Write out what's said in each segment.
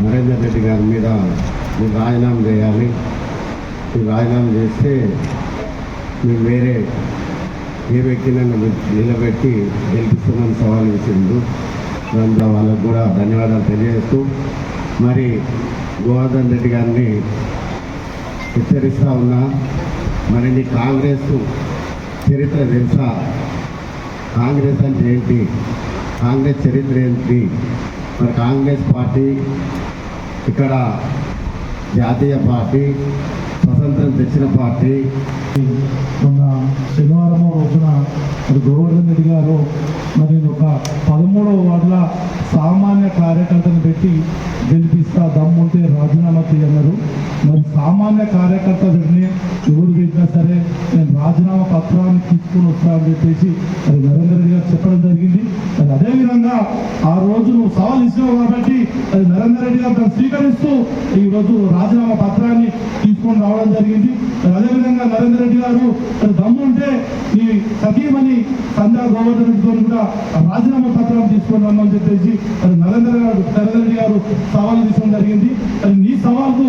నరేందర్ రెడ్డి గారి మీద మీరు రాజీనామా చేయాలి, మీరు రాజీనామా చేస్తే మీరు వేరే ఏ వ్యక్తిని నిలబెట్టి గెలిపిస్తున్నాను సవాల్ విసిండు. దాంట్లో వాళ్ళకు కూడా ధన్యవాదాలు తెలియజేస్తూ మరి గోవర్ధన్ రెడ్డి గారిని హెచ్చరిస్తూ ఉన్నా. మరి నీ కాంగ్రెస్ చరిత్ర తెలుసా? కాంగ్రెస్ అంటే ఏంటి? కాంగ్రెస్ చరిత్ర ఏంటి? మరి కాంగ్రెస్ పార్టీ ఇక్కడ జాతీయ పార్టీ, స్వతంత్రం తెచ్చిన పార్టీ. మొన్న శనివారం రోజున మరి గోవర్ధన్ రెడ్డి గారు మరి ఒక 13వ వార్డుల సామాన్య కార్యకర్తను పెట్టి గెలిపిస్తా దమ్ముంటే రాజీనామా చేయన్నారు. మరి సామాన్య కార్యకర్త దగ్గరనే ఎవరు పెట్టినా సరే నేను రాజీనామా పత్రాన్ని తీసుకుని వస్తానని చెప్పేసి మరి నరేంద్ర రెడ్డి గారు చెప్పడం జరిగింది. మరి అదేవిధంగా ఆ రోజు నువ్వు సవాల్ ఇచ్చినావు కాబట్టి అది నరేంద్ర రెడ్డి గారు దాన్ని స్వీకరిస్తూ ఈరోజు రాజీనామా పత్రాన్ని తీసుకొని రావడం జరిగింది. మరి అదేవిధంగా నరేంద్ర రెడ్డి గారు మరి దమ్ముంటే ఈ సతీమణి సంధ్యా గోవర్ధన్ రెడ్డితో కూడా రాజీనామా పత్రాన్ని తీసుకొని రమ్మని చెప్పేసి మరి నరేంద్ర రెడ్డి గారు సవాల్ తీసుకోవడం జరిగింది. మరి నీ సవాల్కు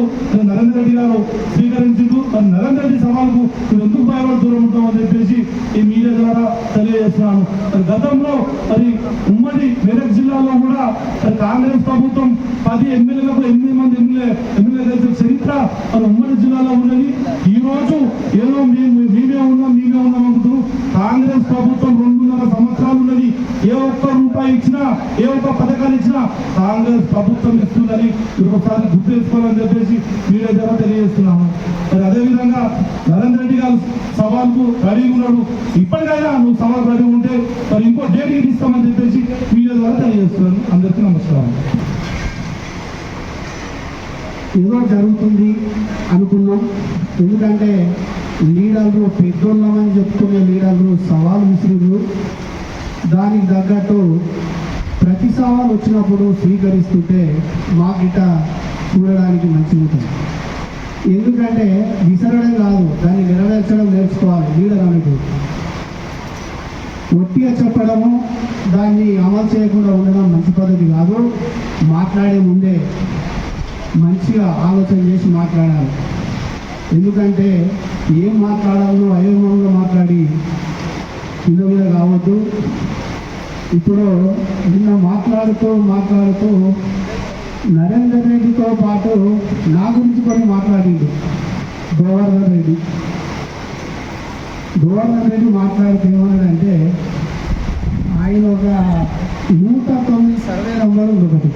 నరేంద్ర రెడ్డి గారు స్వీకరించిండు. మరి నరేంద్ర రెడ్డి సవాల్కు మీరు ఎందుకు భయపడుతూనే ఉంటామని చెప్పేసి ఈ మీడియా ద్వారా తెలియజేస్తున్నాను. మరి గతంలో మరి ఉమ్మడి మెదక్ జిల్లాలో కూడా మరి కాంగ్రెస్ ప్రభుత్వం 10 ఎమ్మెల్యేలకు 8 మంది ఎమ్మెల్యే చేసిన చరిత్ర మరి ఉమ్మడి జిల్లాలో ఉన్నది. ఈ రోజు ఏదో మేమే ఉన్నాం అనుకుంటున్నాం. కాంగ్రెస్ ప్రభుత్వం 2.5 సంవత్సరాలు ఉన్నది. ఏ ఒక్క రూపాయి ఇచ్చినా, ఏ ఒక్క పథకాలు ఇచ్చినా కాంగ్రెస్ ప్రభుత్వం ఇస్తుందని ఒకసారి గుర్తు చేసుకోవాలని చెప్పేసి మీడియా ద్వారా తెలియజేస్తున్నాము. మరి అదేవిధంగా నరేంద్ర రెడ్డి గారు సవాల్కు రెడీ ఉన్నాడు. ఇప్పటికైనా నువ్వు సవాల్ రెడీ ఉంటే మరి ఇంకో డేట్ ఇస్తామని చెప్పేసి మీడియా ద్వారా తెలియజేస్తున్నాను. అందరికీ నమస్కారం. ఏదో జరుగుతుంది అనుకున్నాం. ఎందుకంటే లీడర్లు పెద్దోళ్ళమని చెప్పుకునే లీడర్లు సవాల్ విసిరు. దానికి తగ్గట్టు ప్రతి సవాల్ వచ్చినప్పుడు స్వీకరిస్తుంటే మాకిట చూడడానికి మంచిగా ఉంటుంది. ఎందుకంటే విసరడం కాదు, దాన్ని నెరవేర్చడం నేర్చుకోవాలి. లీడర్ అనేది ఒట్టిగా చెప్పడము, దాన్ని అమలు చేయకుండా ఉండడం మంచి పద్ధతి కాదు. మాట్లాడే ముందే మంచిగా ఆలోచన చేసి మాట్లాడాలి. ఎందుకంటే ఏం మాట్లాడాలో అయోమయంగా మాట్లాడి కింద మీద కావద్దు. ఇప్పుడు నిన్న మాట్లాడుతూ నరేందర్ రెడ్డితో పాటు నా గురించి కొన్ని మాట్లాడిండు గోవర్ధన్ రెడ్డి. మాట్లాడితే ఏమన్నాడంటే ఆయన ఒక 109 సర్వే నంబర్ ఉంది. ఒకటి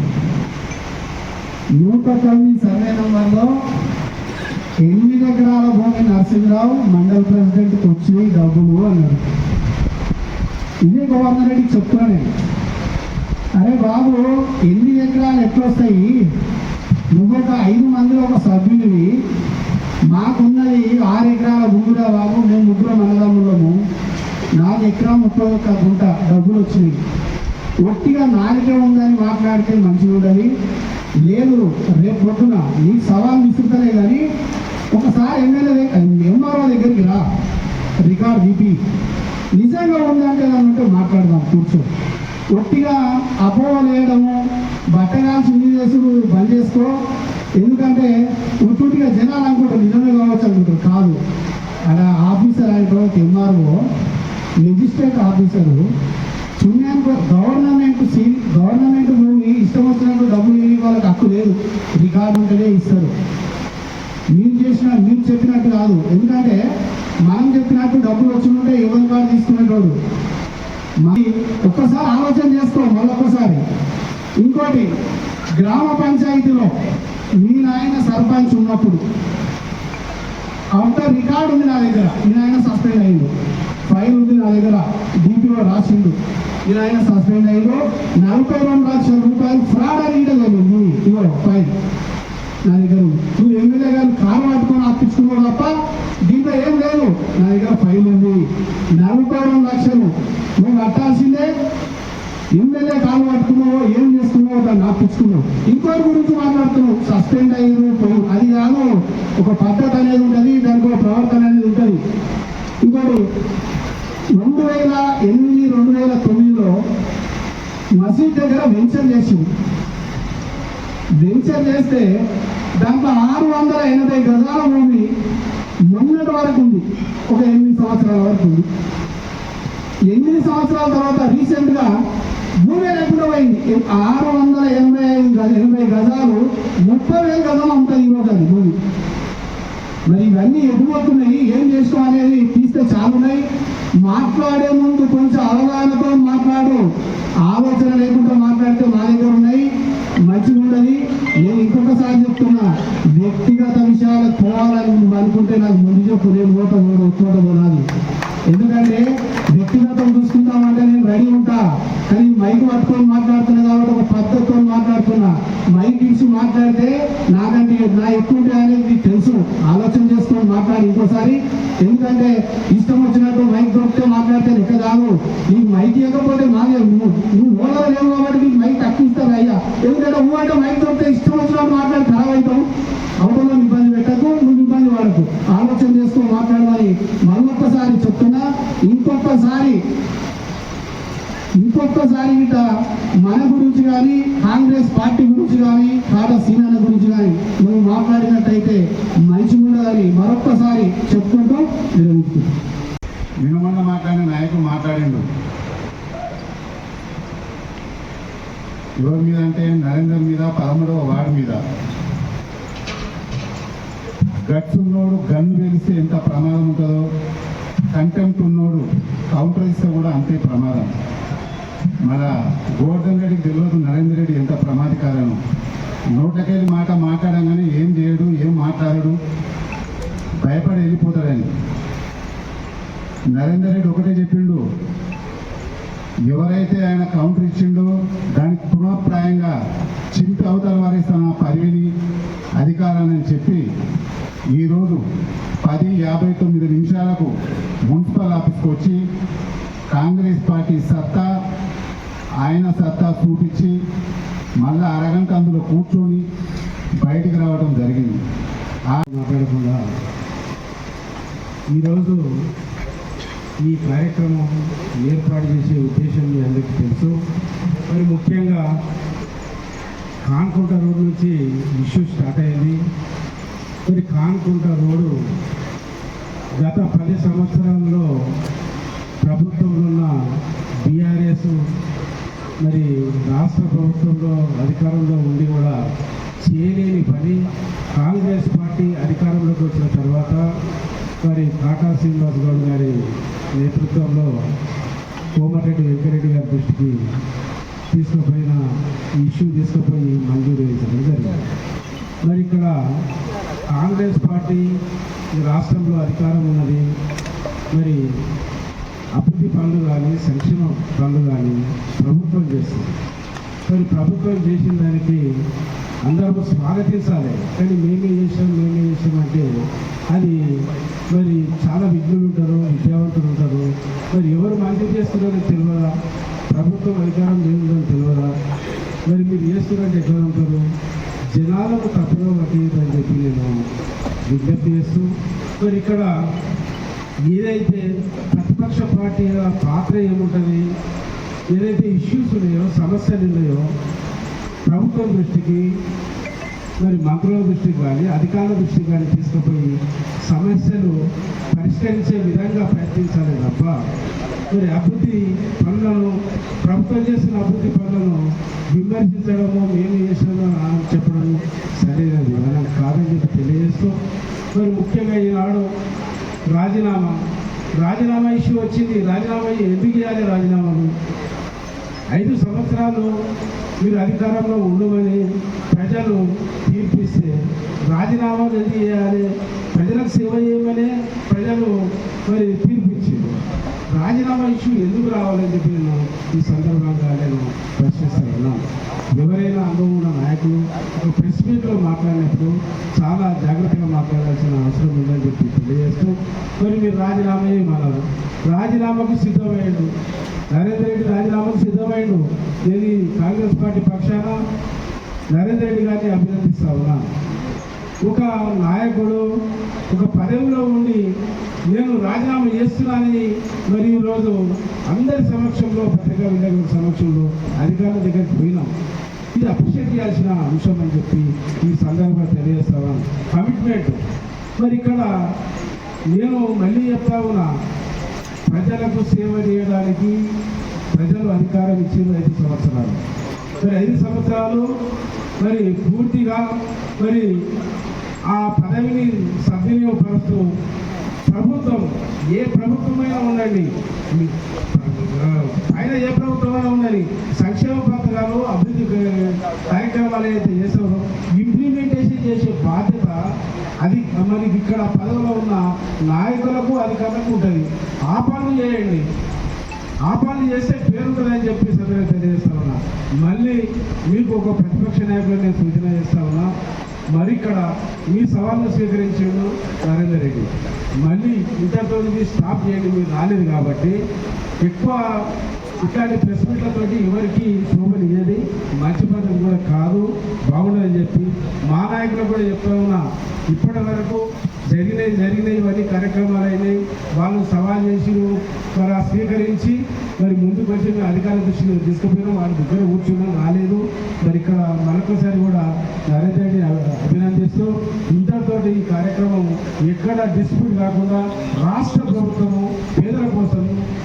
109 సర్వే నంబర్లో 8 ఎకరాల భూమి నరసింహరావు మండల ప్రెసిడెంట్కి వచ్చినాయి డబ్బులు అన్నాడు. ఇదే గవర్నర్ రెడ్డికి చెప్తున్నాను. అరే బాబు, 8 ఎకరాలు ఎట్లొస్తాయి? నువ్వు ఒక 5 మందిలో ఒక సభ్యుడివి. మాకున్నది 6 ఎకరాల భూమిరా బాబు. మేము 3 అన్నదమ్ములము. 4 ఎకరా 31 గుంట డబ్బులు వచ్చినాయి. ఒట్టిగా 4 ఉందని మాట్లాడితే మంచిగా ఉండదు. లేదు రేపు పొద్దున నీకు సవాల్ విసురుతలే కానీ ఒకసారి ఎంఆర్ఓ దగ్గరికి రా, రికార్డ్ తీపి, నిజంగా ఉందంటే దాంట్లో మాట్లాడదాం కూర్చో. ఒట్టిగా అపోహలు వేయడము, బట్టగాల్సి చేసుడు బంద్ చేసుకో. ఎందుకంటే ఉట్టుగా జనాలు అనుకుంటారు నిజమే కావచ్చు అనుకుంటారు, కాదు. అలా ఆఫీసర్ ఆయన ఎంఆర్ఓ లెజిస్లేటివ్ ఆఫీసరు పుణ్యానికి గవర్నమెంట్ భూమి ఇష్టం వచ్చినట్టు డబ్బులు ఇవ్వాలి, వాళ్ళకి హక్కు లేదు. రికార్డు ఉంటేనే ఇస్తారు. మీరు చెప్పినట్టు కాదు. ఎందుకంటే మనం చెప్పినట్టు డబ్బులు వచ్చినట్టే ఎవరి కార్డు తీసుకునేటోడు. మరి ఒక్కసారి ఆలోచన చేసుకో మళ్ళొక్కసారి. ఇంకోటి, గ్రామ పంచాయతీలో మీ నాయన సర్పంచ్ ఉన్నప్పుడు ఆఫ్టర్ రికార్డు ఉంది నా దగ్గర, మీ నాయన సస్పెండ్ అయ్యిండు, ఫైల్ ఉంది నా దగ్గర, డీపీఓ రాసిండు, మీ నాయన సస్పెండ్ అయ్యిండు, 42 లక్షల రూపాయలు ఫ్రాడ్ అని ఇవ్వలేదు. ఇవ్వ ఫైల్ నా దగ్గర ఉంది. నువ్వు ఎమ్మెల్యే గారు కారు పట్టుకొని అప్పించుకున్నావు తప్ప దీంట్లో ఏం లేదు. నా దగ్గర ఫైల్ ఉంది. 42 లక్షలు నువ్వు కట్టాల్సిందే. ఎమ్మెల్యే కాలు పట్టుకున్నావో ఏం చేస్తున్నావో దాన్ని ఆపించుకున్నావు. ఇంకోటి గురించి మాట్లాడుతున్నావు, సస్పెండ్ అయ్యారు పోయి, అది కాదు. ఒక పద్ధతి అనేది ఉంటుంది, దానికి ఒక ప్రవర్తన అనేది ఉంటుంది. ఇంకోటి 2008, 2009లో మసీద్ దగ్గర వెంచర్ చేస్తే దాంట్లో 680 గజాల భూమి మొన్నటి వరకు ఉంది, ఒక 8 సంవత్సరాల వరకు ఉంది. 8 సంవత్సరాల తర్వాత రీసెంట్గా భూమి లేకుండా పోయింది. 680 గజాలు 30,000 గజాలు ఉంటుంది ఈరోజు అది భూమి. మరి ఇవన్నీ ఎదుగుతున్నాయి, ఏం చేస్తాం అనేది తీస్తే చాలున్నాయి. మాట్లాడే ముందు కొంచెం అవగాహనతో మాట్లాడు, ఆలోచన లేకుండా మాట్లాడితే మా దగ్గర ఉన్నాయి, మంచిగా ఉండదు. నేను ఇంకొకసారి చెప్తున్నా, వ్యక్తిగత విషయాలకు పోవాలని నువ్వు అనుకుంటే నాకు ముందు చెప్పు, నేను చోట పోనాలి. ఎందుకంటే వ్యక్తిగతం చూసుకుంటామంటే నేను రెడీ ఉంటా, కానీ మైక్ పట్టుకొని మాట్లాడుతున్నా కాబట్టి ఒక పద్ధతితో మాట్లాడుతున్నా. మైక్ ఇచ్చి మాట్లాడితే నాకంటే నా ఎక్కువ ఉంటే అనేది తెలుసు, ఆలోచన చేసుకొని మాట్లాడి ఇంకోసారి. ఎందుకంటే ఇష్టం వచ్చినట్టు మైక్ దొరికితే మాట్లాడితే లెక్క కాదు. నీకు మైక్ ఇవ్వకపోతే మాదే, నువ్వు ఓడలో లేవు కాబట్టి నీకు మైక్ తక్కువ ఇస్తారు అయ్యా. ఎందుకంటే నువ్వు అంటే మైక్ దొరికితే ఇష్టం వచ్చినట్టు మాట్లాడి ఖరాబ్ అవుతావు. అవతలలో ఇబ్బంది పెట్టకు, నువ్వు ఇబ్బంది పడకు, ఆలోచన చేసుకొని మాట్లాడమని మరొక్కసారి చెప్తున్నా. ఇంకొకసారి ఇట మన గురించి కానీ, కాంగ్రెస్ పార్టీ గురించి కానీ, కాటా సీనాల గురించి కానీ నువ్వు మాట్లాడినట్టయితే మంచిగా ఉండదని మరొక్కసారి చెప్పుకుంటూ విరమించుకుంటాం. వినుమన్న మాట్లాడిన నాయకుడు మాట్లాడిండు. ఎవరి మీద అంటే నరేందర్ మీద, 13వ వార్డు మీద. గట్స్ ఉన్నోడు గన్ను వెలిస్తే ఎంత ప్రమాదం ఉంటుందో, కంటెంప్ట్ ఉన్నోడు కౌంటర్ ఇస్తే కూడా అంతే ప్రమాదం. మన గోవర్ధన్ రెడ్డికి తెలియదు నరేందర్ రెడ్డి ఎంత ప్రమాదకారం. నోట్లకెళ్ళి మాట మాట్లాడంగానే ఏం చేయడు, ఏం మాట్లాడడు, భయపడి వెళ్ళిపోతాడని. నరేందర్ రెడ్డి ఒకటే చెప్పిండు, ఎవరైతే ఆయన కౌంటర్ ఇచ్చిండో దానికి పునఃప్రాయంగా చింపి అవతల వారిస్తున్న పరివిని అధికారాన్ని చెప్పి ఈరోజు 10:59 మున్సిపల్ ఆఫీస్కి వచ్చి కాంగ్రెస్ పార్టీ సత్తా, ఆయన సత్తా చూపించి మళ్ళీ అరగంట అందులో కూర్చొని బయటికి రావడం జరిగింది. మాట్లాడకుండా ఈరోజు ఈ కార్యక్రమం ఏర్పాటు చేసే ఉద్దేశం మీ అందరికీ తెలుసు. మరి ముఖ్యంగా కాన్కుంట రోడ్ నుంచి ఇష్యూ స్టార్ట్ అయింది. మరి కాన్కుంట రోడ్డు గత 10 సంవత్సరాల్లో ప్రభుత్వంలో ఉన్న బీఆర్ఎస్ మరి రాష్ట్ర ప్రభుత్వంలో అధికారంలో ఉండి కూడా చేయలేని పని కాంగ్రెస్ పార్టీ అధికారంలోకి వచ్చిన తర్వాత మరి కాటా శ్రీనివాస్ గౌడ్ గారి నేతృత్వంలో కోమటిరెడ్డి వెంకరెడ్డి గారి దృష్టికి తీసుకుపోయిన ఇష్యూ తీసుకుపోయి మంజూరు చేయించడం జరిగింది. మరి ఇక్కడ కాంగ్రెస్ పార్టీ రాష్ట్రంలో అధికారం ఉన్నది. మరి అభివృద్ధి పనులు కానీ, సంక్షేమ పనులు కానీ ప్రభుత్వం చేస్తుంది. మరి ప్రభుత్వం చేసిన దానికి అందరూ స్వాగతించాలి. కానీ మేమే చేసామంటే అది మరి చాలా విజ్ఞులు ఉంటారు, విద్యావంతులు ఉంటారు. మరి ఎవరు మంచి చేస్తున్నారో తెలియదా, ప్రభుత్వం అధికారం లేదని తెలియదా, మరి మీరు చేస్తున్నారంటే ఎట్లా ఉంటారు? జనాలను తప్పుగా పట్టేదని చెప్పి నేను విజ్ఞప్తి చేస్తూ మరి ఇక్కడ ఏదైతే ప్రతిపక్ష పార్టీల పాత్ర ఏముంటుంది, ఏదైతే ఇష్యూస్ ఉన్నాయో, సమస్యలు ఉన్నాయో ప్రభుత్వం దృష్టికి మరి మంత్రుల దృష్టికి కానీ అధికారుల దృష్టికి కానీ తీసుకుపోయి సమస్యలు పరిష్కరించే విధంగా ప్రయత్నించాలి తప్ప మరి అభివృద్ధి పనులను, ప్రభుత్వం చేసిన అభివృద్ధి పనులను విమర్శించడము, మేము చేసినామో చెప్పడం సరైనది మనం కాదని చెప్పి తెలియజేస్తూ మరి ముఖ్యంగా ఈనాడు రాజీనామా ఇష్యూ వచ్చింది. రాజీనామా ఎందుకు చేయాలి? రాజీనామాలు 5 సంవత్సరాలు మీరు అధికారంలో ఉండమని ప్రజలు తీర్పిస్తే రాజీనామాలు ఎందుకు చేయాలి? ప్రజలకు సేవ చేయమని ప్రజలు మరి తీర్పిచ్చింది. రాజీనామా ఇష్యూ ఎందుకు రావాలని చెప్పి నేను ఈ సందర్భంగా నేను ప్రశ్నిస్తూ ఉన్నాను. ఎవరైనా అనుభవం ఉన్న నాయకులు ఒక ప్రెస్ మీట్లో మాట్లాడినప్పుడు చాలా జాగ్రత్తగా మాట్లాడాల్సిన అవసరం ఉందని చెప్పి తెలియజేస్తూ మరి మీరు రాజీనామా చేయమన్నారు. రాజీనామాకు సిద్ధమయ్యాడు నరేంద్ర రెడ్డి, రాజీనామాకు సిద్ధమయ్యాడు. నేను కాంగ్రెస్ పార్టీ పక్షాన నరేంద్ర రెడ్డి గారిని అభినందిస్తా ఉన్నా. ఒక నాయకుడు ఒక పదవిలో ఉండి నేను రాజీనామా చేస్తున్నానని మరి ఈరోజు అందరి సమక్షంలో, పత్రికా విలేకరుల సమక్షంలో అధికారుల దగ్గరికి పోయినాం. ఇది అప్రిషియేట్ చేయాల్సిన అంశం అని చెప్పి ఈ సందర్భంగా తెలియజేస్తాను. కమిట్మెంట్ మరి ఇక్కడ నేను మళ్ళీ చెప్తా ఉన్నా, ప్రజలకు సేవ చేయడానికి ప్రజలు అధికారం ఇచ్చిన 5 సంవత్సరాలు. మరి 5 సంవత్సరాలు మరి పూర్తిగా మరి ఆ పదవిని సద్వినియోగపరుస్తూ ప్రభుత్వం, ఏ ప్రభుత్వమైనా ఉండండి, ఆయన ఏ ప్రభుత్వమైనా ఉండండి, సంక్షేమ పథకాలు, అభివృద్ధి కార్యక్రమాలు ఏదైతే చేస్తారో ఇంప్లిమెంటేషన్ చేసే బాధ్యత అది మనకి ఇక్కడ పదవిలో ఉన్న నాయకులకు, అధికారులకు ఉంటుంది. ఆ పనులు చేయండి. ఆ పనులు చేస్తే పేరుంటుందని చెప్పి సభ్యులు తెలియజేస్తా ఉన్నా. మళ్ళీ మీకు ఒక ప్రతిపక్ష నాయకులు నేను సూచన చేస్తా ఉన్నా. మరి ఇక్కడ మీ సవాళ్ళను స్వీకరించాడు నరేందర్ రెడ్డి. మళ్ళీ ఇంతతో స్టాప్ చేయండి. మీరు రాలేదు కాబట్టి ఎక్కువ ఇట్లాంటి ప్రెస్ మీట్లతోటి ఎవరికి శోభనియ్యేది, మంచి పద్ధతి కూడా కాదు, బాగుండదని చెప్పి మా నాయకులు కూడా చెప్తా ఉన్నా. ఇప్పటి వరకు జరిగినాయి ఇవన్నీ కార్యక్రమాలు అయినాయి. వాళ్ళు సవాల్ చేసి మరి స్వీకరించి మరి ముందుకు వచ్చి మేము అధికారుల దృష్టిని తీసుకుపోయినాం. వాళ్ళ దగ్గర కూర్చున్నాం, రాలేదు. మరి ఇక్కడ మరొకసారి కూడా నరేంద్ర రెడ్డి అభినందిస్తూ ఇంతటితోటి ఈ కార్యక్రమం ఎక్కడ డిస్ప్యూట్ కాకుండా రాష్ట్ర ప్రభుత్వము పేదల కోసం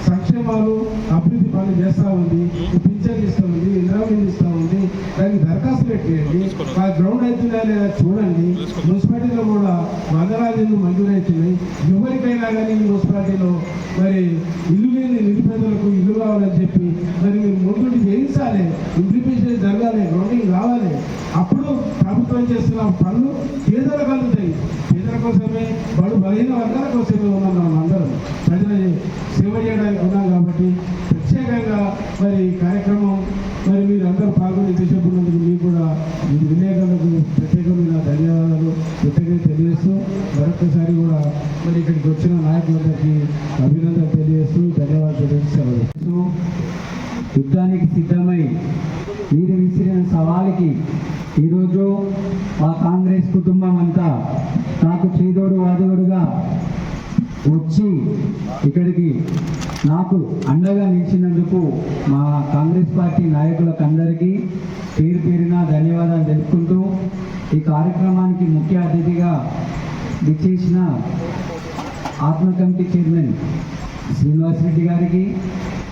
సంక్షేమాలు, అభివృద్ధి పనులు చేస్తూ ఉంది, పింఛన్ ఇస్తూ ఉంది, ఇంద్రామిల్ ఇస్తూ ఉంది. దానికి దరఖాస్తు పెట్టేయండి. ఆ గ్రౌండ్ అవుతుందా లేదా చూడండి. మున్సిపాలిటీలో కూడా వందలాది ఇల్లు మంజూరవుతున్నాయి. ఎవరికైనా కానీ ఈ మున్సిపాలిటీలో మరి ఇల్లు లేని నిరుపేదలకు ఇల్లు కావాలని చెప్పి మరి మీరు ముందుండి చేయించాలి. ఇంప్లిమెంటేషన్ జరగాలి, గ్రౌండింగ్ కావాలి. అప్పుడు ప్రభుత్వం చేస్తున్న పనులు పేదలకు అందుతాయి. పేదల కోసమే, బలహీన వర్గాల కోసమే ఉన్నాం మనం అందరం. ప్రజల సేవ చేయడానికి ఉన్నాం కాబట్టి ప్రత్యేకంగా మరి కార్యక్రమం మరి మీరు అందరూ పాల్గొని చేసేటప్పుడు మీకు కూడా ఇది విలేకరులకు ప్రత్యేకమైన ధన్యవాదాలు ప్రత్యేకంగా తెలియజేస్తూ మరొకసారి కూడా మరి ఇక్కడికి వచ్చిన నాయకులందరికీ అభినందనలు తెలియజేస్తూ ధన్యవాదాలు తెలియజేస్తూ యుద్ధానికి సిద్ధమై మీరు విసిరిన సవాలుకి ఈరోజు మా కాంగ్రెస్ కుటుంబం అంతా నాకు చేదోడు వాదోడుగా వచ్చి ఇక్కడికి నాకు అండగా నిలిచినందుకు మా కాంగ్రెస్ పార్టీ నాయకులకు అందరికీ పేరు పేరున ధన్యవాదాలు తెలుపుకుంటూ ఈ కార్యక్రమానికి ముఖ్య అతిథిగా విచ్చేసిన ఆత్మ కమిటీ చైర్మన్ శ్రీనివాస్ రెడ్డి గారికి,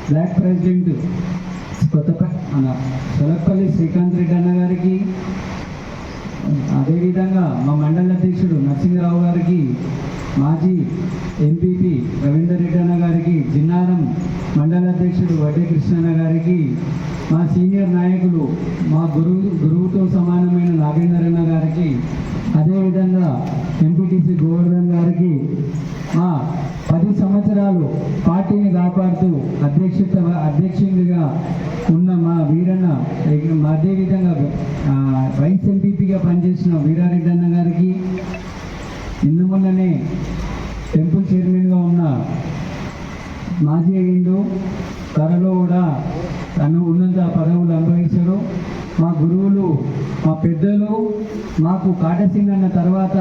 బ్లాక్ ప్రెసిడెంట్ సొలపల్లి శ్రీకాంత్ రెడ్డి అన్న గారికి, అదేవిధంగా మా మండల అధ్యక్షుడు నరసింహరావు గారికి, మాజీ ఎంపీపీ రవీందర్ రెడ్డి అన్న గారికి, జిన్నారం మండల అధ్యక్షుడు వడ్డే కృష్ణన్న గారికి, మా సీనియర్ నాయకులు మా గురువుతో సమానమైన నాగేందర్ గారికి, అదేవిధంగా ఎంపీటీసీ గోవర్ధన్ గారికి, మా 10 సంవత్సరాలు పార్టీని కాపాడుతూ అధ్యక్షుడిగా ఉన్న మా వీరన్న, అదేవిధంగా వైస్ ఎంపీపీగా పనిచేసిన వీరారెడ్డి అన్న గారికి, నిన్న మొన్ననే టెంపుల్ చైర్మన్గా ఉన్న మాజీ అయ్యిండు, త్వరలో కూడా తను ఉన్నత పదవులు అనుభవించారు. మా గురువులు మా పెద్దలు మాకు కాటసింగ్ అన్న తర్వాత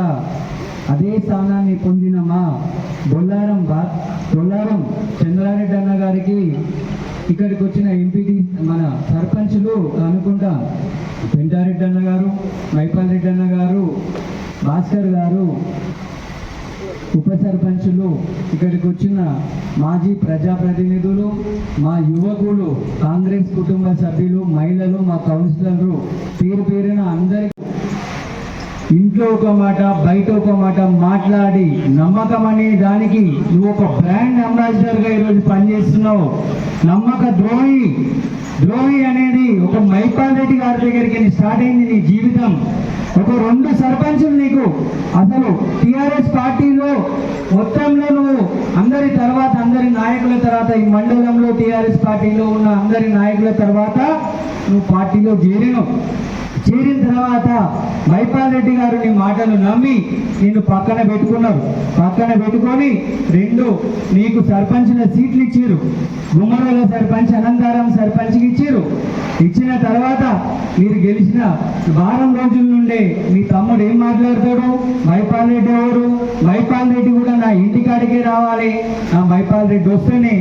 అదే స్థానాన్ని పొందిన మా బొల్లారం చంద్రారెడ్డి అన్న గారికి ఇక్కడికి వచ్చిన ఎంపీటీ మన సర్పంచులు అనుకుంటా వెంటారెడ్డి అన్న గారు, మైపాల్ రెడ్డి అన్న గారు, భాస్కర్ గారు, ఉప సర్పంచులు, ఇక్కడికి వచ్చిన మాజీ ప్రజాప్రతినిధులు, మా యువకులు, కాంగ్రెస్ కుటుంబ సభ్యులు, మహిళలు, మా కౌన్సిలర్లు పేరు పేరున అందరికీ ఇంట్లో ఒక మాట బయట ఒక మాట మాట్లాడి నమ్మకం అనే దానికి నువ్వు ఒక బ్రాండ్ అంబాసిడర్గా ఈరోజు పనిచేస్తున్నావు. నమ్మక ద్రోహి అనేది ఒక మైపాల్ రెడ్డి గారి దగ్గరికి స్టార్ట్ అయింది నీ జీవితం. ఒక 2 సర్పంచులు నీకు అసలు టిఆర్ఎస్ పార్టీలో మొత్తంలో నువ్వు అందరి నాయకుల తర్వాత ఈ మండలంలో టిఆర్ఎస్ పార్టీలో ఉన్న అందరి నాయకుల తర్వాత నువ్వు పార్టీలో చేరిన తర్వాత మైపాల్ రెడ్డి గారు నీ మాటలు నమ్మి నిన్ను పక్కన పెట్టుకొని 2 నీకు సర్పంచ్ల సీట్లు ఇచ్చిరు. గుమ్మడల సర్పంచ్, అనంతారం సర్పంచ్కి ఇచ్చిన తర్వాత మీరు గెలిచిన వారం రోజుల నుండే మీ తమ్ముడు ఏం మాట్లాడతాడు, మైపాల్ రెడ్డి ఎవరు, మైపాల్ రెడ్డి కూడా నా ఇంటికాడికే రావాలి, నా మైపాల్ రెడ్డి వస్తేనే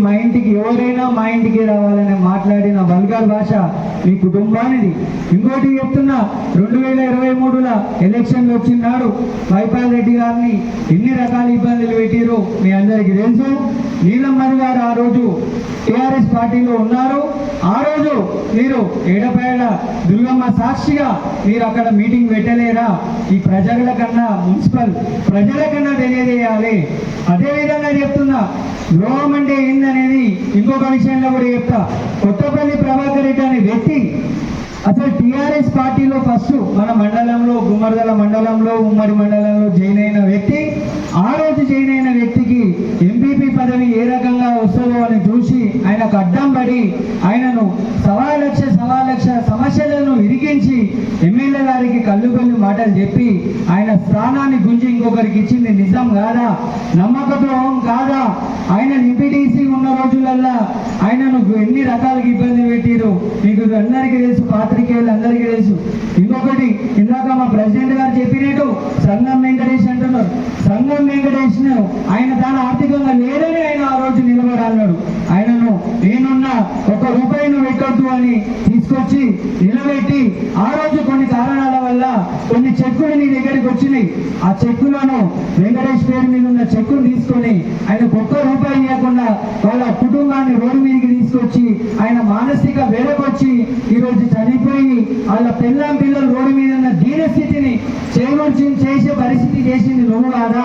మా ఇంటికి ఎవరైనా మా ఇంటికి రావాలని మాట్లాడిన వల్గర్ భాష మీ కుటుంబానిది. ఇంకోటి చెప్తున్నా, 2023లో ఎలక్షన్లు వచ్చినాడు మైపాల్ రెడ్డి గారిని ఎన్ని రకాల ఇబ్బందులు పెట్టిరు మీ అందరికీ తెలుసు. నీలమ్మని గారు ఆ రోజు టిఆర్ఎస్ పార్టీలో ఉన్నారు. ఆ రోజు మీరు ఏడపాయల దుర్గమ్మ సాక్షిగా మీరు అక్కడ మీటింగ్ పెట్టలేరా? ఈ ప్రజల కన్నా మున్సిపల్ ప్రజల కన్నా తెలియజేయాలి. అదేవిధంగా చెప్తున్నా, ద్రోహం అంటే ఏందనేది ఇంకొక విషయంలో కూడా చెప్తా. కొత్తపల్లి ప్రభాకర్ రెడ్డి అనే వ్యక్తి అసలు టిఆర్ఎస్ పార్టీలో ఫస్ట్ మన మండలంలో, గుమ్మడిదల మండలంలో, ఉమ్మడి మండలంలో జాయిన్ అయిన వ్యక్తి. ఆ రోజు జాయిన్ అయిన వ్యక్తికి ఎంపీపీ పదవి ఏ రకంగా వస్తుందో అని చూసి ఆయనకు అడ్డం పడి ఆయనను సవా లక్ష సమస్యలను ఇరికించి ఎమ్మెల్యే గారికి కళ్ళు మాటలు చెప్పి ఆయన స్థానాన్ని గుంజి ఇంకొకరికి ఇచ్చింది నిజం కాదా? నమ్మకద్రోహం కాదా? ఆయన ఎంపీటీసీ ఉన్న రోజులల్లా ఆయనను ఎన్ని రకాలుగా ఇబ్బంది పెట్టిరు మీకు అందరికీ తెలుసు, పాత్రికేయులు అందరికీ తెలుసు. ఇంకొకటి, ఇందాక మా ప్రెసిడెంట్ గారు చెప్పినట్టు సంగం వెంకటేష్ అంటున్నారు. సంగం వెంకటేష్ ఆయన తాను ఆర్థికంగా లేదని ఆయన ఆ రోజు నిలబడాలన్నాడు. ఆయనను నేనున్న 1 రూపాయిను పెట్టొద్దు అని తీసుకొచ్చి నిలబెట్టి ఆ రోజు కొన్ని కారణాల వల్ల కొన్ని చెక్కులు నీ దగ్గరికి వచ్చినాయి. ఆ చెక్కులను వెంకటేష్ పేరు మీద ఉన్న చెక్కులు తీసుకొని ఆయనకు 1 రూపాయి ఇవ్వకుండా వాళ్ళ కుటుంబాన్ని రోడ్డు మీదకి తీసుకొచ్చి ఆయన మానసిక వేడకొచ్చి ఈరోజు చనిపోయి వాళ్ళ పిల్లలు రోడ్డు మీద ఉన్న దీనస్థితిని చేసే పరిస్థితి చేసింది నువ్వు కాదా?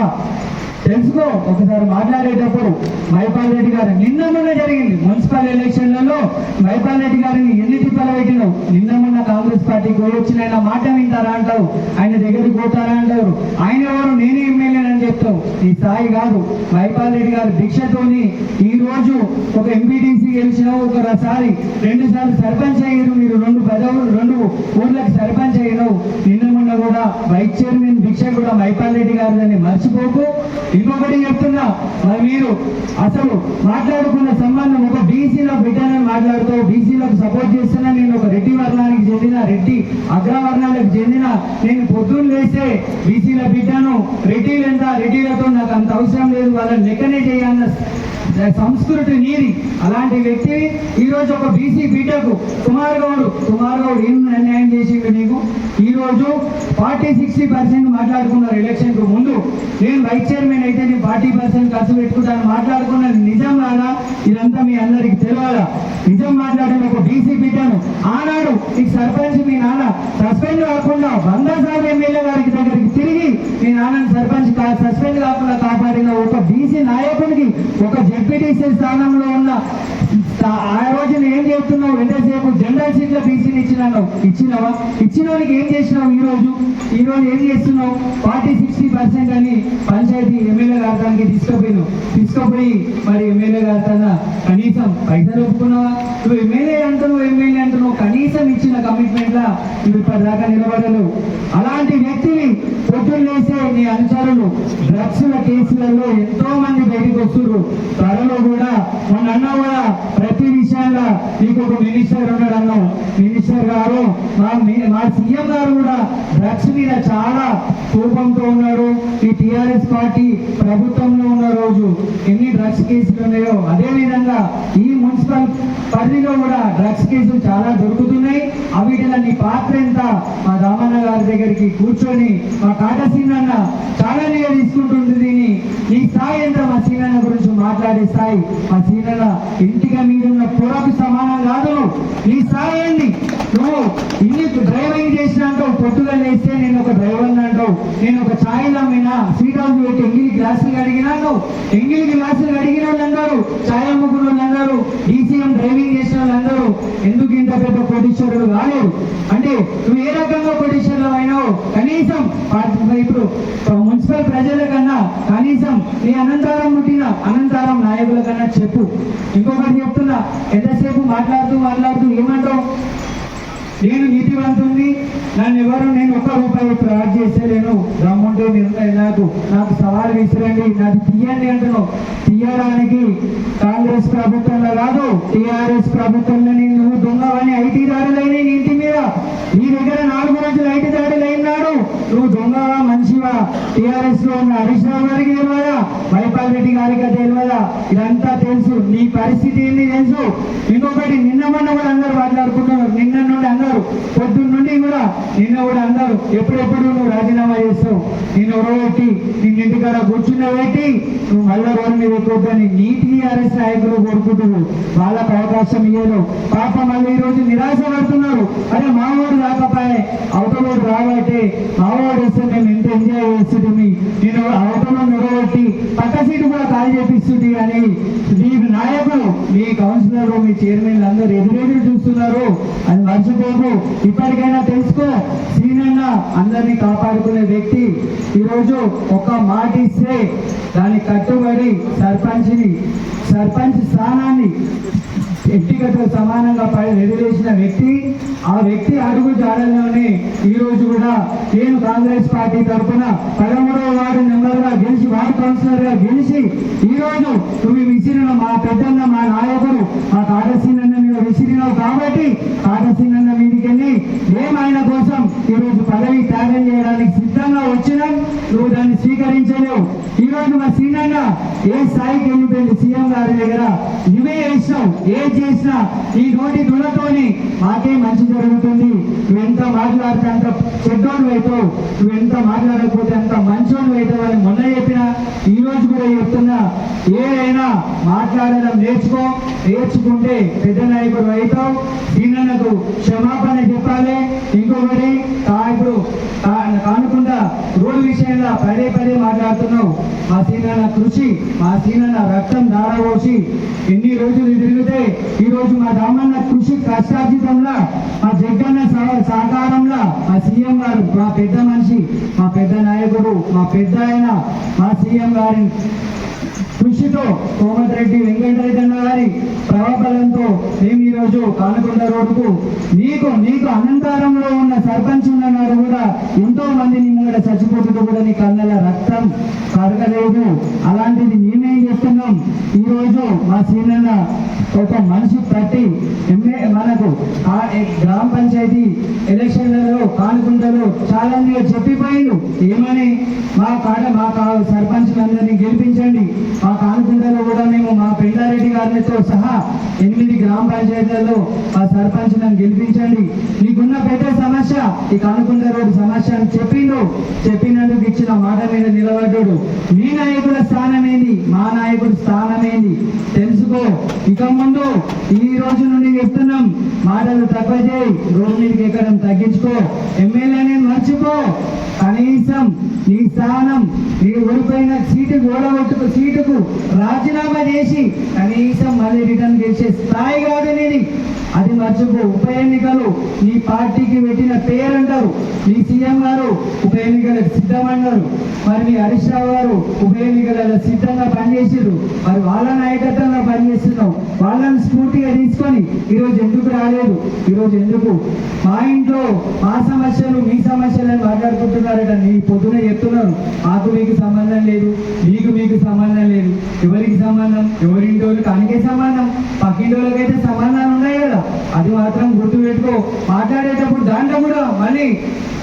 తెలుసుకో. ఒకసారి మాట్లాడేటప్పుడు మైపాల్ రెడ్డి గారు నిన్న జరిగింది మున్సిపల్ ఎలక్షన్లలో మైపాల్ రెడ్డి గారిని ఎన్ని తిప్పలు పెట్టినావు. నిన్న కాంగ్రెస్ పార్టీకి పోయి వచ్చిన ఆయన మాట వింటారా అంటావు, ఆయన దగ్గరికి పోతారా అంటారు. ఆయన ఎవరు, నేనే ఎమ్మెల్యేనని చెప్తావు. ఈ స్థాయి కాదు. మైపాల్ రెడ్డి గారు దీక్షతోని ఈ రోజు ఒక ఎంపీటీసీ గెలిచినావు, ఒకసారి 2 సార్లు సర్పంచ్ అయ్యారు. మీరు 2 ఊర్లకు సర్పంచ్ అయినావు. నిన్న కూడా వైస్ చైర్మన్ దీక్ష కూడా మైపాల్ రెడ్డి గారిని మర్చిపోకు. ఇంకొకటి చెప్తున్నా, మరి మీరు అసలు మాట్లాడుకున్న సంబంధం ఒక బీసీలో బిడ్డనని మాట్లాడుతావు, బీసీలకు సపోర్ట్ చేస్తున్నా, నేను ఒక రెడ్డి వర్ణానికి చెందిన రెడ్డి అగ్రవర్ణాలకు చెందిన నేను పొద్దున్న లేస్తే బీసీల బిడ్డను, రెడ్డిలతో నాకు అంత అవసరం లేదు, వాళ్ళని లెక్కనే చేయాలన్న సంస్కృతి నీది. అలాంటి వ్యక్తి ఈరోజు ఒక బీసీ బిడ్డకు కుమార్ గౌడ్ ఏం అన్యాయం చేసిండు నీకు? ఈరోజు 40-60% మాట్లాడుకున్నారు ఎలక్షన్ కు ముందు. నేను వైస్ చైర్మన్ అయితే నేను 40% ఖర్చు పెట్టుకుంటాను మాట్లాడుకున్నది నిజం కాదా? ఇదంతా మీ అందరికి తెలియాలా? నిజం మాట్లాడిన ఒక బీసీ బిడ్డను ఆనాడు ఈ సర్పంచ్ మీ నాన్న సస్పెండ్ కాకుండా 100 సార్లు ఎమ్మెల్యే గారికి దగ్గరికి తిరిగి మీ నాన్నని సస్పెండ్ కాకుండా కాపాడిన ఒక బీసీ నాయకుడికి, ఒక జెడ్పీటీసీ స్థానంలో ఉన్న ఆ రోజు ఏం చేస్తున్నావు? ఎంతసేపు జనరల్ సీట్ల బీసీని ఇచ్చినావా? ఇచ్చినోనికి ఏం చేసినావు? ఈ రోజు ఏం చేస్తున్నావు? 40-60% అని పంచాయతీ ఎమ్మెల్యే గారికి తీసుకుపోయి మరి ఎమ్మెల్యే గారి తన కనీసం పైసలు ఒప్పుకున్నావా? నువ్వు ఎమ్మెల్యే అంటున్నావు, కనీసం ఇచ్చిన కమిట్మెంట్ లా నువ్వు ఇప్పటిదాకా నిలబడలేవు. అలాంటి వ్యక్తిని పొద్దున్నేసే నీ అనుచరులు డ్రగ్స్ల కేసులలో ఎంతో మంది బయటకు వస్తున్నారు. త్వరలో కూడా మొన్న అన్నా కూడా ప్రతి విషయాల్లో నీకు ఒక మినిస్టర్ ఉన్నాడు అన్నావు. చెప్తున్నాను మినిస్టర్ గారు, మా సీఎం గారు కూడా డ్రగ్స్ మీద చాలా కోపంతో ఉన్నారు. ఈ టిఆర్ఎస్ పార్టీ ప్రభుత్వంలో ఉన్న రోజు ఎన్ని డ్రగ్స్ కేసులు ఉన్నాయో అదే విధంగా ఈ మున్సిపల్ పరిధిలో కూడా డ్రగ్స్ కేసులు చాలా దొరుకుతున్నాయి. అవిటిలో నీ పాత్ర ఎంత? మా రామన్న గారి దగ్గరికి కూర్చొని మా కాటసీనన్న చాలా తీసుకుంటుంది దీన్ని. నీ స్థాయి ఎంత? మా సీనన్న గురించి మాట్లాడే స్థాయి. మా సీనన్న ఇంటిగా మీరున్న పొరకు సమానం కాదు. నీ స్థాయి ఏంటి? నువ్వు ఇన్ని డ్రైవింగ్ చేసినాంటో పొట్టుగా వేస్తే నేను ఒక డ్రైవర్ అంటావు. నేను ఒక ఛాయ్ అమ్మినా స్వీట్ హౌస్ పెట్టి ఎంగిలి గ్లాసులు అడిగినాను. ఎంగిలి గ్లాసులు అడిగిన వాళ్ళు అందరూ, ఛాయ్ అమ్ముకున్న వాళ్ళు అందరూ, డీసీఎం డ్రైవింగ్ చేసిన వాళ్ళు అందరూ ఎందుకు ఇంత పెద్ద కోటీశ్వరుడు కాలేదు? అంటే నువ్వు ఏ రకంగా కోటీశ్వరులు అయినావు? కనీసం ఇప్పుడు మున్సిపల్ ప్రజల కన్నా కనీసం నీ అనంతరం పుట్టిన అనంతరం నాయకుల కన్నా చెప్పు. ఇంకొకటి చెప్తున్నా, ఎంతసేపు మాట్లాడుతూ ఏమంటావు? నేను నీతివంతుని, నేను ఒక్క రూపాయి ఫ్రాడ్ చేసేలేను, దమ్ముంటే నాకు సవాల్ విసిరండి, నాకు తీయండి అంటున్నావు. తీయడానికి కాంగ్రెస్ ప్రభుత్వంలో కాదు, టిఆర్ఎస్ ప్రభుత్వంలో నువ్వు దొంగవని ఐటీ దాడులైన ఇంటి మీద నీ దగ్గర 4 రోజులు ఐటీ దాడులు అయినాడు. నువ్వు దొంగవా మనిషివా? టిఆర్ఎస్ లో ఉన్న హరీష్ రావు గారికి తెలియదా? మైపాల్ రెడ్డి గారికి తెలియదా? ఇదంతా తెలుసు. నీ పరిస్థితి ఏంటి తెలుసు. ఇంకొకటి, నిన్న మొన్న కూడా అందరూ మాట్లాడుకుంటున్నారు. నిన్న నుండి అందరూ పొద్దున్న నుండి కూడా నిన్న కూడా అందరూ ఎప్పుడెప్పుడు నువ్వు రాజీనామా చేస్తావు, నేను ఎవరో నిన్న ఇంటికాడ కూర్చున్నవేటి, నువ్వు మళ్ళా రోడ్డు మీద ఎక్కువని నీ టీఆర్ఎస్ నాయకులు కోరుకుంటున్నారు. వాళ్ళకు అవకాశం ఇయ్యరు. పాప మళ్ళీ ఈ రోజు నిరాశ పడుతున్నారు. అరే మావాడు రాకపోయే, అవతలోడు రాబట్టే, మావాడు వస్తే మేము ఎంత ఎంజాయ్ చేస్తుంది, నేను అవతలో నిలబట్టి పక్క సీటు కూడా ఖాళీ చేపిస్తుంది అని మీ నాయకులు, మీ కౌన్సిలర్, మీ చైర్మన్లు అందరూ ఎదురెదురు చూస్తున్నారు. అది మర్చిపోకు. ఇప్పటికైనా తెలుసుకో, సీనన్న అందరినీ కాపాడుకునే వ్యక్తి. ఈరోజు ఒక మాట ఇస్తే దాన్ని కట్టుబడి సర్పంచ్ స్థానాన్ని వ్యక్తిగత సమానంగా ఎదురేసిన వ్యక్తి. ఆ వ్యక్తి అడుగు జాడల్లోనే ఈ రోజు కూడా నేను కాంగ్రెస్ పార్టీ తరఫున 13వ వార్డు మెంబర్గా గెలిచి, వార్డు కౌన్సిలర్ గా గెలిచి, ఈ రోజు నువ్వు విసిరిన మా పెద్దన్న, మా నాయకుడు, మా కాటసీనన్న మీద విసిరినావు కాబట్టి కాటసీనన్న మీదికెళ్ళి మేము ఆయన కోసం ఈ రోజు పదవి త్యాగం చేయడానికి సిద్ధంగా వచ్చినాం. నువ్వు దాన్ని స్వీకరించలేవు. ఈ రోజు మా సీనన్న ఏ స్థాయికి వెళ్ళిపోయింది సీఎం గారి దగ్గర. నువ్వే చేసినావు. ఏ చేసినా ఈ నోటి దులతోని మాకే మంచి జరుగుతుంది. నువ్వెంత మాట్లాడితే అంత చెడ్డోడు అవుతావు, నువ్వెంత మాట్లాడకపోతే అంత మంచోడు అవుతావు అని మొన్న చెప్పినా, ఈ రోజు కూడా చెప్తున్నా. ఏదైనా మాట్లాడడం నేర్చుకుంటే పెద్ద నాయకుడు అవుతావు. దీనన్నకు క్షమాపణ చెప్పాలి. ఇంకొకటి, ఇప్పుడు కానుకుండా రోడ్డు విషయంలో పదే మాట్లాడుతున్నావు. మా సీనన్న కృషి, మా సీనన్న రక్తం దారపోసి ఎన్ని రోజులు తిరిగితే ఈ రోజు మా రామన్న కృషి కష్టార్జితంలో, మా జగ్గన్న సహకారంలో మా సీఎం గారు, మా పెద్ద మనిషి, మా పెద్ద నాయకుడు, మా పెద్ద ఆయన, మా సీఎం గారి కృషితో, కోమటిరెడ్డి వెంకటరెడ్డి అన్న గారి ప్రభాబలంతో మేము ఈరోజు కానుకొండ రోడ్డుకు నీకు అనంతరంలో ఉన్న సర్పంచ్ ఉన్ననాడు కూడా ఎంతో మంది నీ ముంగడ చచ్చిపోతుంటూ కూడా నీ కళ్ళ రక్తం కరగలేదు. అలాంటిది మేమేం చేస్తున్నాం? ఈ రోజు మా సీనన్న ఒక మనిషి తట్టి మనకు గ్రామ పంచాయతీ ఎలక్షన్లలో కానుకొండలో ఛాలెంజ్ గా చెప్పిపోయిండు. ఏమని? మా సర్పంచ్లందరినీ గెలిపించండి. మా కానుకొండలో కూడా మేము మా పెండారెడ్డి గారితో సహా 8 గ్రామ పంచాయతీలలో మా సర్పంచ్లను గెలిపించండి. నీకున్న పెద్ద సమస్య ఈ కానుకొండ రోడ్డు సమస్య అని చెప్పినందుకు ఇచ్చిన మాట మీద నిలబడ్డాడు. మీ నాయకుల స్థానం ఏంది, మా నాయకుడి స్థానం ఏంది తెలుసుకో. ఇక ముందు ఈ రోజు నుండి చెప్తున్నాం, మాటలు తక్కువ చేయి, రోడ్డు మీదకి ఎక్కడం తగ్గించుకో, ఎమ్మెల్యేని మర్చిపో. కనీసం నీ స్థానం, నీ ఓడిపోయిన సీటుకు రాజీనామా చేసి కనీసం మళ్ళీ రిటర్న్ చేసే స్థాయి కాదు నీది. అది మర్చిపో. ఉప ఎన్నికలు నీ పార్టీకి పెట్టిన పేరంటారు. మీ సీఎం గారు ఉప ఎన్నికలకు సిద్ధమన్నారు. మరి మీ హరీష్ రావు గారు ఉప ఎన్నికలలో సిద్ధంగా పనిచేసారు. మరి వాళ్ళ నాయకత్వంగా పనిచేస్తున్నావు. వాళ్ళని స్ఫూర్తిగా తీసుకొని ఈరోజు ఎందుకు రాలేదు? ఈరోజు ఎందుకు? మా ఇంట్లో మా సమస్యలు, మీ సమస్యలని మాట్లాడుకుంటున్నారట. నీ పొద్దున చెప్తున్నాను, మాకు మీకు సంబంధం లేదు, మీకు సంబంధం లేదు. ఎవరికి సంబంధం? ఎవరింటోళ్ళకి అనకే సంబంధం, పక్కింటోళ్ళకైతే సంబంధాలు ఉన్నాయి కదా. అది మాత్రం గుర్తుపెట్టుకో. మాట్లాడేటప్పుడు దాంట్లో కూడా మళ్ళీ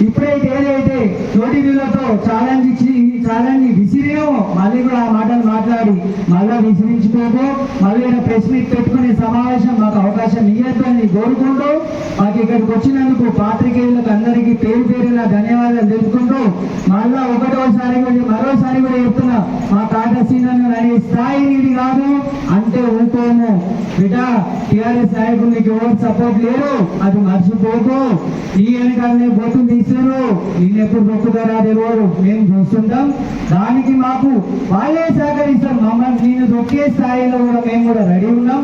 ఇప్పుడైతే ఏదైతే తోటి వీళ్ళతో ఛాలెంజ్ ఇచ్చి ఛాలెంజ్ విసిరేమో మళ్ళీ కూడా ఆ మాటలు మాట్లాడి మళ్ళీ విసిరించుకోకు. మళ్ళీ ప్రెస్ మీట్ పెట్టుకునే సమావేశం మాకు అవకాశం ఇవ్వద్దని కోరుకుంటూ, మాకు ఇక్కడికి వచ్చినందుకు పాత్రికేయులకు అందరికీ పేరు పేరున ధన్యవాదాలు తెలుపుకుంటూ, మళ్ళా మరోసారి కూడా చెప్తున్నా, మా కాటసీనను అనే స్థాయి నీది కాదు అంటే ఊరుకోము బిడ్డ. టీఆర్ఎస్ నాయకులు నీకు ఎవరు సపోర్ట్ లేరు, అది మర్చిపోకు. ఈ వెనకాలనే బొట్టు తీస్తారు, నిన్నెప్పుడు దొక్కుతారా తెలియదు, మేము చూస్తుంటాం. దానికి మాకు వాళ్ళే సహకరిస్తాం. మమ్మల్ని నేను దొక్కే స్థాయిలో కూడా మేము కూడా రెడీ ఉన్నాం,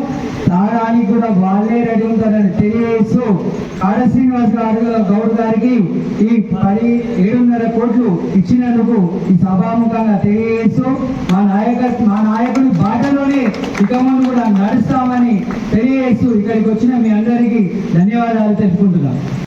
తాగడానికి కూడా వాళ్ళే రెడీ ఉంటారని తెలియజేస్తూ, కాడ శ్రీనివాస్ గౌడ్ గారికి ఈ 7.5 కోట్లు ఇచ్చినందుకు ఈ సభాముఖంగా తెలియజేస్తూ, మా నాయకుడి బాటలోనే ఇక ముందు కూడా నడుస్తామని తెలియజేస్తూ ఇక్కడికి వచ్చిన మీ అందరికీ ధన్యవాదాలు తెలుపుకుంటున్నాం.